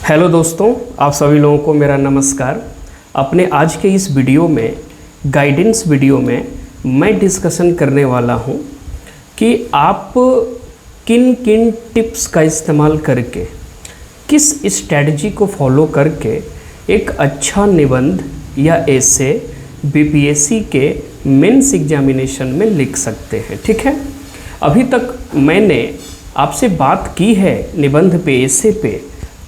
Hello दोस्तों, आप सभी लोगों को मेरा नमस्कार। अपने आज के इस वीडियो में गाइडेंस वीडियो में मैं डिस्कशन करने वाला हूं कि आप किन किन टिप्स का इस्तेमाल करके, किस स्ट्रेटजी को फॉलो करके एक अच्छा निबंध या एसे बीपीएससी के मेंस एग्जामिनेशन में लिख सकते हैं। ठीक है, अभी तक मैंने आपसे बात की है निबंध पे, एसे पे,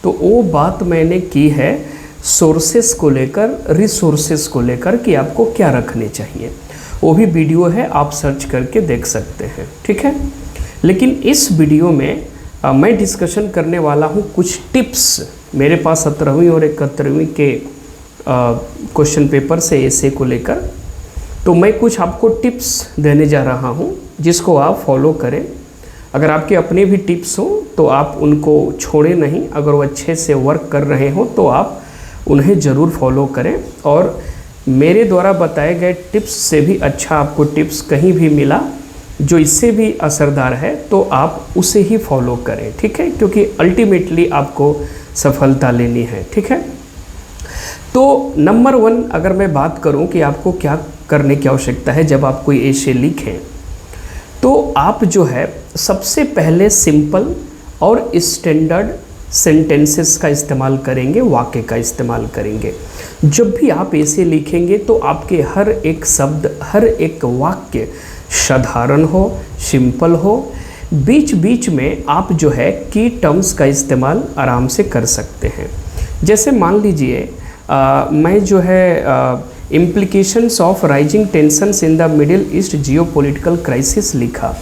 तो वो बात मैंने की है सोर्सेस को लेकर, रिसोर्सेस को लेकर कि आपको क्या रखने चाहिए। वो भी वीडियो है, आप सर्च करके देख सकते हैं। ठीक है, लेकिन इस वीडियो में मैं डिस्कशन करने वाला हूँ कुछ टिप्स। मेरे पास 17वीं और 71वीं के क्वेश्चन पेपर से एसे को लेकर, तो मैं कुछ आपको टिप्स देने जा रहा हूँ जिसको आप फॉलो करें। अगर आपके अपने भी टिप्स हो तो आप उनको छोड़ें नहीं, अगर वो अच्छे से वर्क कर रहे हो तो आप उन्हें ज़रूर फॉलो करें। और मेरे द्वारा बताए गए टिप्स से भी अच्छा आपको टिप्स कहीं भी मिला जो इससे भी असरदार है तो आप उसे ही फॉलो करें। ठीक है, क्योंकि अल्टीमेटली आपको सफलता लेनी है। ठीक है, तो नंबर 1 अगर मैं बात करूं कि आपको क्या करने की आवश्यकता है जब आप कोई एसे लिखें, तो आप जो है सबसे पहले सिंपल और स्टैंडर्ड सेंटेंसेस का इस्तेमाल करेंगे, वाक्य का इस्तेमाल करेंगे। जब भी आप ऐसे लिखेंगे तो आपके हर एक शब्द, हर एक वाक्य साधारण हो, सिंपल हो। बीच बीच में आप जो है की टर्म्स का इस्तेमाल आराम से कर सकते हैं। जैसे मान लीजिए मैं जो है implications of rising tensions in the middle east geopolitical crisis लिखा,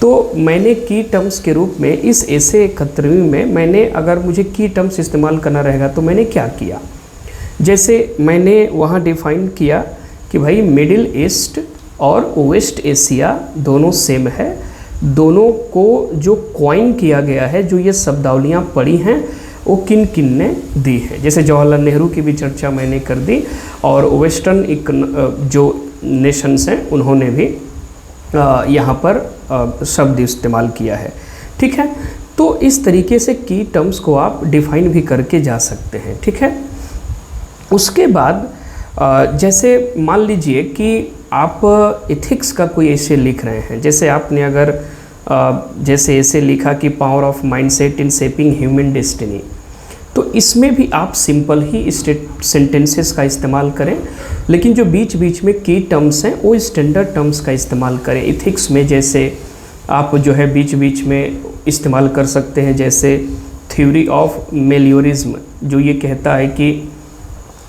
तो मैंने की टर्म्स के रूप में इस एसे 71वीं में मैंने, अगर मुझे की टर्म्स इस्तेमाल करना रहेगा तो मैंने क्या किया, जैसे मैंने वहाँ डिफाइन किया कि भाई मिडिल ईस्ट और वेस्ट एशिया दोनों सेम है। दोनों को जो कॉइन किया गया है, जो ये शब्दावलियाँ पड़ी हैं, वो किन किन ने दी है। जैसे जवाहरलाल नेहरू की भी चर्चा मैंने कर दी, और वेस्टर्न जो नेशंस हैं उन्होंने भी यहाँ पर शब्द इस्तेमाल किया है। ठीक है, तो इस तरीके से की टर्म्स को आप डिफाइन भी करके जा सकते हैं। ठीक है, उसके बाद जैसे मान लीजिए कि आप एथिक्स का कोई एसे लिख रहे हैं। जैसे आपने अगर जैसे ऐसे लिखा कि power of mindset in shaping human destiny, तो इसमें भी आप सिंपल ही सेंटेंसेस का इस्तेमाल करें, लेकिन जो बीच बीच में की टर्म्स हैं वो स्टैंडर्ड टर्म्स का इस्तेमाल करें। एथिक्स में जैसे आप जो है बीच बीच में इस्तेमाल कर सकते हैं, जैसे थ्योरी ऑफ मेलियोरिज्म, जो ये कहता है कि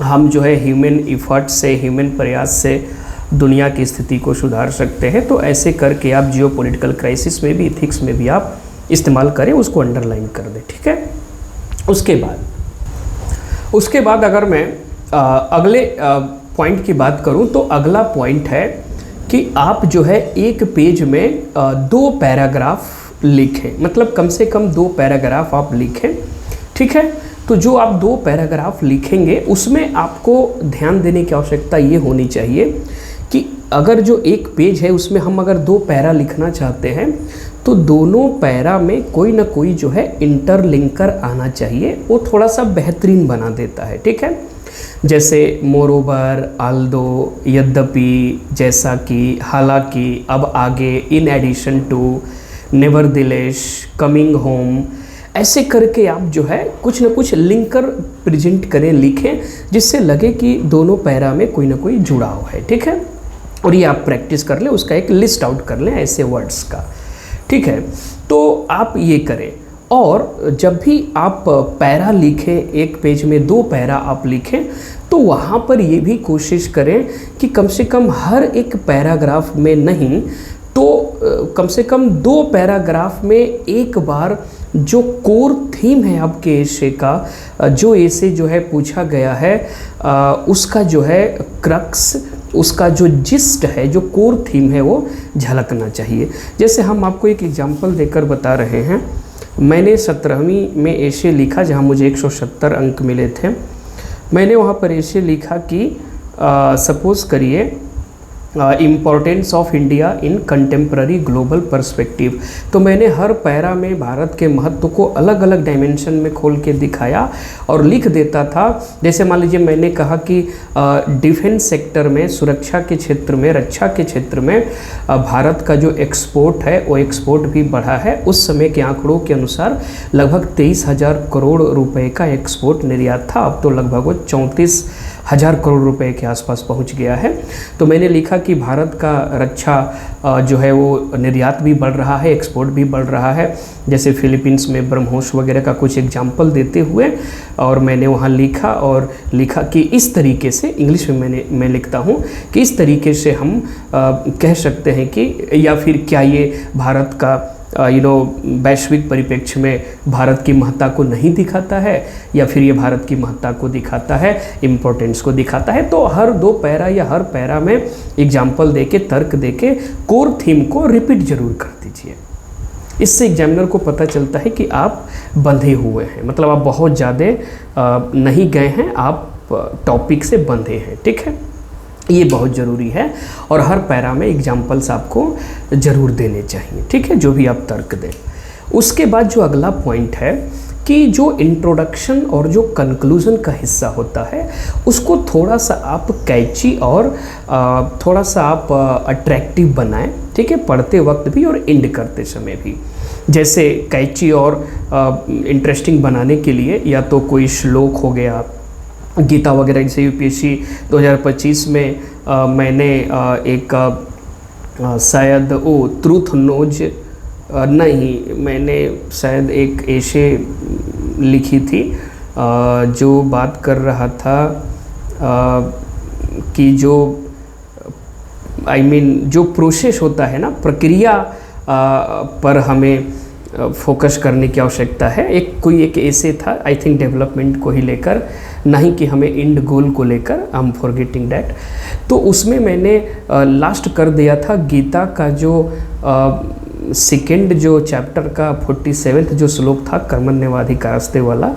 हम जो है ह्यूमन इफर्ट से, ह्यूमन प्रयास से दुनिया की स्थिति को सुधार सकते हैं। तो ऐसे करके आप जियोपॉलिटिकल क्राइसिस में भी, एथिक्स में भी आप इस्तेमाल करें, उसको अंडरलाइन कर दें। ठीक है, उसके बाद अगर मैं अगले पॉइंट की बात करूं, तो अगला पॉइंट है कि आप जो है एक पेज में 2 पैराग्राफ लिखें, मतलब कम से कम 2 पैराग्राफ आप लिखें। ठीक है, तो जो आप 2 पैराग्राफ लिखेंगे उसमें आपको ध्यान देने की आवश्यकता ये होनी चाहिए कि अगर जो एक पेज है उसमें हम अगर 2 पैरा लिखना चाहते हैं तो दोनों पैरा में कोई ना कोई जो है इंटरलिंकर आना चाहिए, वो थोड़ा सा बेहतरीन बना देता है। ठीक है, जैसे मोरोवर, आल्दो, यद्यपि, जैसा कि, हालांकि, अब आगे, in addition to, nevertheless, coming home, ऐसे करके आप जो है कुछ ना कुछ लिंकर प्रेजेंट करें, लिखें, जिससे लगे कि दोनों पैरा में कोई ना कोई जुड़ाव है। ठीक है, और ये आप प्रैक्टिस कर लें, उसका एक लिस्ट आउट कर लें ऐसे वर्ड्स का। ठीक है, तो आप ये करें। और जब भी आप पैरा लिखें, एक पेज में 2 पैरा आप लिखें, तो वहाँ पर ये भी कोशिश करें कि कम से कम हर एक पैराग्राफ में नहीं तो कम से कम 2 पैराग्राफ में एक बार जो कोर थीम है आपके एसे का, जो एसे जो है पूछा गया है, उसका जो है क्रक्स, उसका जो जिस्ट है, जो कोर थीम है, वो झलकना चाहिए। जैसे हम आपको एक एग्जांपल देकर बता रहे हैं। मैंने 17वीं में एसे लिखा जहाँ मुझे 170 अंक मिले थे। मैंने वहाँ पर एसे लिखा कि सपोज़ करिए importance of India in contemporary global perspective. तो मैंने हर पैरा में भारत के महत्व को अलग अलग डायमेंशन में खोल के दिखाया और लिख देता था। जैसे मान लीजिए मैंने कहा कि डिफेंस सेक्टर में, सुरक्षा के क्षेत्र में, रक्षा के क्षेत्र में भारत का जो एक्सपोर्ट है वो एक्सपोर्ट भी बढ़ा है। उस समय के आंकड़ों के अनुसार लगभग 23,000 करोड़ रुपए का एक्सपोर्ट निर्यात था। अब तो लगभग वो 34,000 करोड़ रुपए के आसपास पहुंच गया है। तो मैंने लिखा कि भारत का रक्षा जो है वो निर्यात भी बढ़ रहा है, एक्सपोर्ट भी बढ़ रहा है। जैसे फिलीपींस में ब्रह्मोस वगैरह का कुछ एग्जाम्पल देते हुए और मैंने वहाँ लिखा कि इस तरीके से, इंग्लिश में मैं लिखता हूँ कि इस तरीके से हम कह सकते हैं कि, या फिर क्या ये भारत का वैश्विक परिप्रेक्ष्य में भारत की महत्ता को नहीं दिखाता है, या फिर ये भारत की महत्ता को दिखाता है, इम्पोर्टेंस को दिखाता है। तो हर 2 पैरा या हर पैरा में एग्जाम्पल देके, तर्क देके कोर थीम को रिपीट जरूर कर दीजिए। इससे एग्जामिनर को पता चलता है कि आप बंधे हुए हैं, मतलब आप बहुत ज़्यादा नहीं गए हैं, आप टॉपिक से बंधे हैं। ठीक है, ये बहुत ज़रूरी है और हर पैरा में एग्जाम्पल्स आपको ज़रूर देने चाहिए। ठीक है, जो भी आप तर्क दें। उसके बाद जो अगला पॉइंट है कि जो इंट्रोडक्शन और जो कंक्लूज़न का हिस्सा होता है उसको थोड़ा सा आप कैची और थोड़ा सा आप अट्रैक्टिव बनाएं। ठीक है, पढ़ते वक्त भी और एंड करते समय भी। जैसे कैची और इंटरेस्टिंग बनाने के लिए या तो कोई श्लोक हो गया, गीता वगैरह। जैसे यूपीएससी 2025 में मैंने एक शायद ट्रूथ नोज नहीं, मैंने शायद एक ऐसे लिखी थी जो बात कर रहा था कि जो जो प्रोसेस होता है ना, प्रक्रिया पर हमें फोकस करने की आवश्यकता है। कोई एक ऐसे था, आई थिंक डेवलपमेंट को ही लेकर, नहीं कि हमें एंड गोल को लेकर, आई एम फॉरगेटिंग दैट। तो उसमें मैंने लास्ट कर दिया था गीता का जो सेकेंड जो चैप्टर का 47वां जो श्लोक था, कर्मण्येवाधिकारस्ते वाला,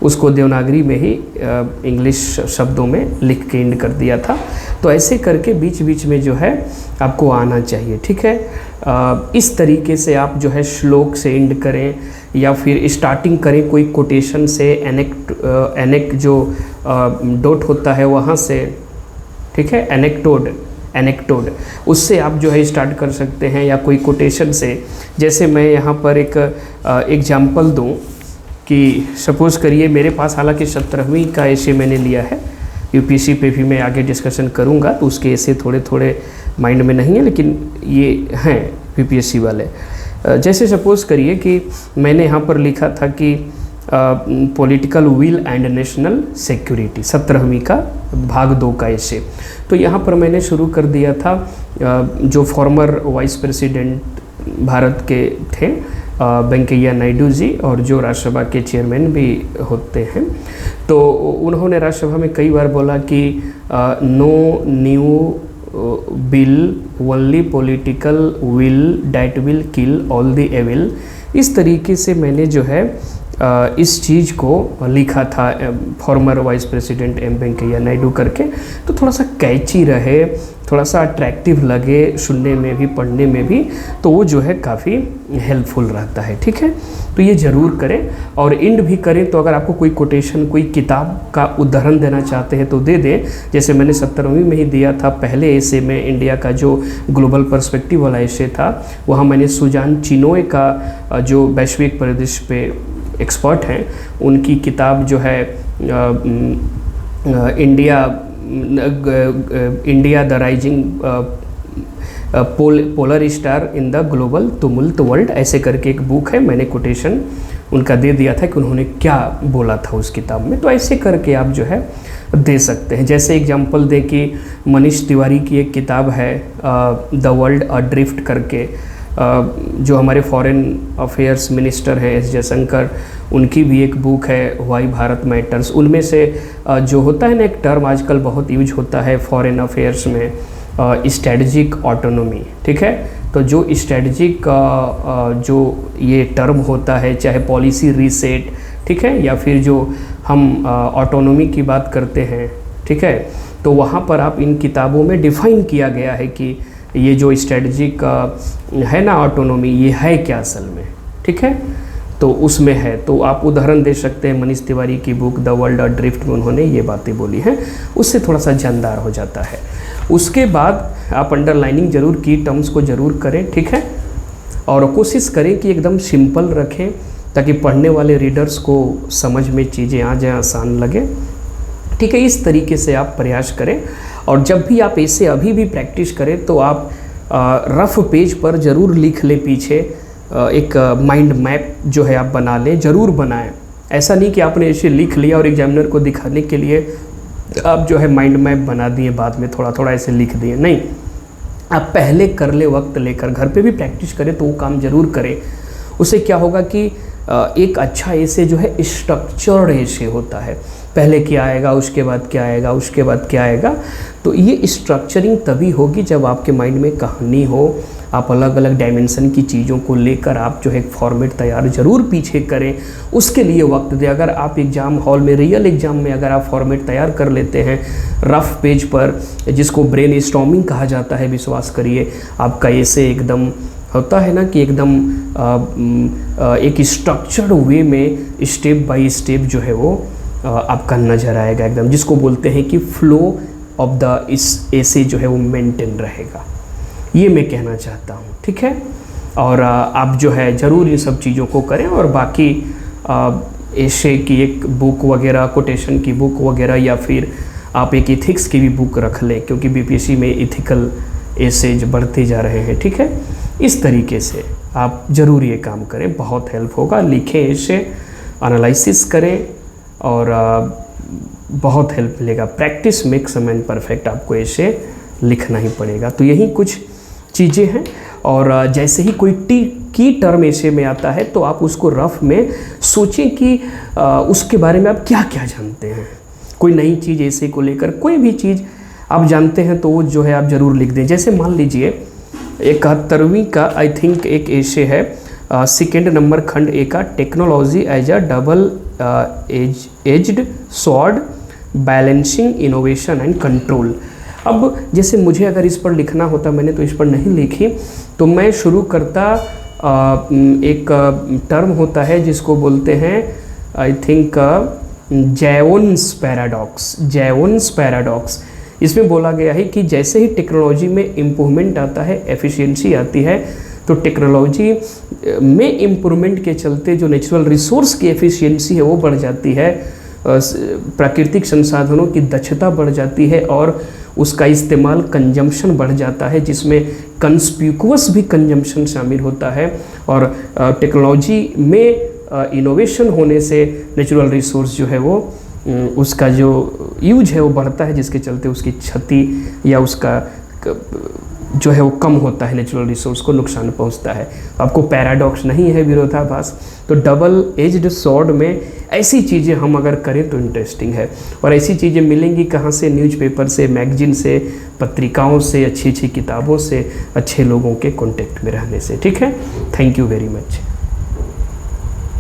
उसको देवनागरी में ही इंग्लिश शब्दों में लिख के एंड कर दिया था। तो ऐसे करके बीच बीच में जो है आपको आना चाहिए। ठीक है, इस तरीके से आप जो है श्लोक से एंड करें या फिर स्टार्टिंग करें कोई कोटेशन से, एनेक्ट जो डॉट होता है वहाँ से। ठीक है, एनेक्टोड उससे आप जो है स्टार्ट कर सकते हैं, या कोई कोटेशन से। जैसे मैं यहाँ पर एक एग्जाम्पल दूँ कि सपोज़ करिए मेरे पास, हालांकि 17वीं का ऐसे मैंने लिया है, यूपीएससी पे भी मैं आगे डिस्कशन करूँगा, तो उसके ऐसे थोड़े थोड़े माइंड में नहीं है, लेकिन ये हैं यूपीएससी वाले। जैसे सपोज़ करिए कि मैंने यहाँ पर लिखा था कि political will and national security, 17वीं का भाग 2 का ऐसे। तो यहाँ पर मैंने शुरू कर दिया था जो फॉर्मर वाइस प्रेसिडेंट भारत के थे वेंकैया नायडू जी, और जो राज्यसभा के चेयरमैन भी होते हैं, तो उन्होंने राज्यसभा में कई बार बोला कि no new bill, only political will that will kill all the evil. इस तरीके से मैंने जो है इस चीज़ को लिखा था, former vice president M Venkaiah Naidu करके। तो थोड़ा सा कैची रहे, थोड़ा सा अट्रैक्टिव लगे सुनने में भी, पढ़ने में भी, तो वो जो है काफ़ी हेल्पफुल रहता है। ठीक है, तो ये ज़रूर करें और एंड भी करें। तो अगर आपको कोई कोटेशन, कोई किताब का उदाहरण देना चाहते हैं तो दे दें। जैसे मैंने 17वीं में ही दिया था पहले ऐसे में, इंडिया का जो ग्लोबल पर्सपेक्टिव वाला ऐसे था, वहाँ मैंने सुजान चिनोय का जो वैश्विक परिदृश्य पे एक्सपर्ट हैं, उनकी किताब जो है India the rising polar star in the global tumult world, ऐसे करके एक बुक है। मैंने कोटेशन उनका दे दिया था कि उन्होंने क्या बोला था उस किताब में। तो ऐसे करके आप जो है दे सकते हैं। जैसे एग्जांपल दें कि मनीष तिवारी की एक किताब है द वर्ल्ड अड्रिफ्ट करके, जो हमारे फॉरेन अफेयर्स मिनिस्टर हैं एस जयशंकर, उनकी भी एक बुक है वाई भारत मैटर्स। उनमें से जो होता है ना, एक टर्म आजकल बहुत यूज होता है फॉरेन अफेयर्स में, स्ट्रेटजिक ऑटोनॉमी। ठीक है, तो जो स्ट्रेटजिक जो ये टर्म होता है, चाहे पॉलिसी रीसेट, ठीक है, या फिर जो हम ऑटोनॉमी की बात करते हैं, ठीक है। तो वहाँ पर आप इन किताबों में डिफ़ाइन किया गया है कि ये जो स्ट्रेटजिक है ना ऑटोनॉमी, ये है क्या असल में, ठीक है। तो उसमें है, तो आप उदाहरण दे सकते हैं मनीष तिवारी की बुक द वर्ल्ड अड्रिफ्ट में उन्होंने ये बातें बोली हैं, उससे थोड़ा सा जानदार हो जाता है। उसके बाद आप अंडरलाइनिंग ज़रूर की टर्म्स को ज़रूर करें, ठीक है, और कोशिश करें कि एकदम सिंपल रखें ताकि पढ़ने वाले रीडर्स को समझ में चीज़ें आ जाएँ, आसान लगे, ठीक है। इस तरीके से आप प्रयास करें। और जब भी आप ऐसे अभी भी प्रैक्टिस करें तो आप रफ पेज पर ज़रूर लिख लें, पीछे एक माइंड मैप जो है आप बना लें, ज़रूर बनाएं। ऐसा नहीं कि आपने ऐसे लिख लिया और एग्जामिनर को दिखाने के लिए आप जो है माइंड मैप बना दिए, बाद में थोड़ा थोड़ा ऐसे लिख दिए, नहीं। आप पहले कर ले, वक्त लेकर घर पे भी प्रैक्टिस करें, तो वो काम ज़रूर करें। उससे क्या होगा कि एक अच्छा ऐसे जो है स्ट्रक्चर्ड ऐसे होता है, पहले क्या आएगा, उसके बाद क्या आएगा, उसके बाद क्या आएगा। तो ये स्ट्रक्चरिंग तभी होगी जब आपके माइंड में कहानी हो, आप अलग अलग डायमेंशन की चीज़ों को लेकर आप जो है एक फॉर्मेट तैयार ज़रूर पीछे करें, उसके लिए वक्त दें। अगर आप एग्ज़ाम हॉल में, रियल एग्ज़ाम में अगर आप फॉर्मेट तैयार कर लेते हैं रफ पेज पर, जिसको ब्रेन स्टॉर्मिंग कहा जाता है, विश्वास करिए आपका ऐसे एकदम होता है ना कि एकदम एक स्ट्रक्चर्ड वे में स्टेप बाय स्टेप जो है वो आपका नज़र आएगा एकदम, जिसको बोलते हैं कि फ्लो ऑफ द इस ऐसे जो है वो मेंटेन रहेगा। ये मैं कहना चाहता हूँ, ठीक है। और आप जो है ज़रूर इन सब चीज़ों को करें। और बाकी ऐसे की एक बुक वगैरह, कोटेशन की बुक वगैरह, या फिर आप एक इथिक्स की भी बुक रख लें, क्योंकि बीपीएससी में इथिकल एसेज बढ़ते जा रहे हैं, ठीक है। इस तरीके से आप ज़रूर ये काम करें, बहुत हेल्प होगा। लिखें ऐसे, एनालिसिस करें और बहुत हेल्प मिलेगा। Practice makes a man perfect, आपको ऐसे लिखना ही पड़ेगा। तो यही कुछ चीज़ें हैं। और जैसे ही कोई की टर्म ऐसे में आता है तो आप उसको रफ में सोचें कि उसके बारे में आप क्या क्या जानते हैं। कोई नई चीज़ ऐसे को लेकर कोई भी चीज़ आप जानते हैं तो वो जो है आप ज़रूर लिख दें। जैसे मान लीजिए 71वीं का आई थिंक एक ऐसे है, सेकेंड नंबर खंड ए का, technology as a double edged sword balancing innovation and control. अब जैसे मुझे अगर इस पर लिखना होता, मैंने तो इस पर नहीं लिखी, तो मैं शुरू करता एक टर्म होता है जिसको बोलते हैं आई थिंक जैवोन्स पैराडॉक्स। जैवोन्स पैराडॉक्स, इसमें बोला गया है कि जैसे ही टेक्नोलॉजी में इम्प्रूवमेंट आता है, एफिशिएंसी आती है, तो टेक्नोलॉजी में इम्प्रूवमेंट के चलते जो नेचुरल रिसोर्स की एफिशिएंसी है वो बढ़ जाती है, प्राकृतिक संसाधनों की दक्षता बढ़ जाती है और उसका इस्तेमाल, कंजम्पशन बढ़ जाता है, जिसमें कंस्पिक्यूअस भी कंजम्पशन शामिल होता है। और टेक्नोलॉजी में इनोवेशन होने से नेचुरल रिसोर्स जो है वो उसका जो यूज है वो बढ़ता है, जिसके चलते उसकी क्षति या उसका जो है वो कम होता है, नेचुरल रिसोर्स को नुकसान पहुंचता है। आपको पैराडॉक्स नहीं है, विरोधाभास। तो डबल एज्ड स्वॉर्ड में ऐसी चीज़ें हम अगर करें तो इंटरेस्टिंग है। और ऐसी चीज़ें मिलेंगी कहाँ से? न्यूज़पेपर से, मैगजीन से, पत्रिकाओं से, अच्छी अच्छी किताबों से, अच्छे लोगों के कांटेक्ट में रहने से। ठीक है, थैंक यू वेरी मच।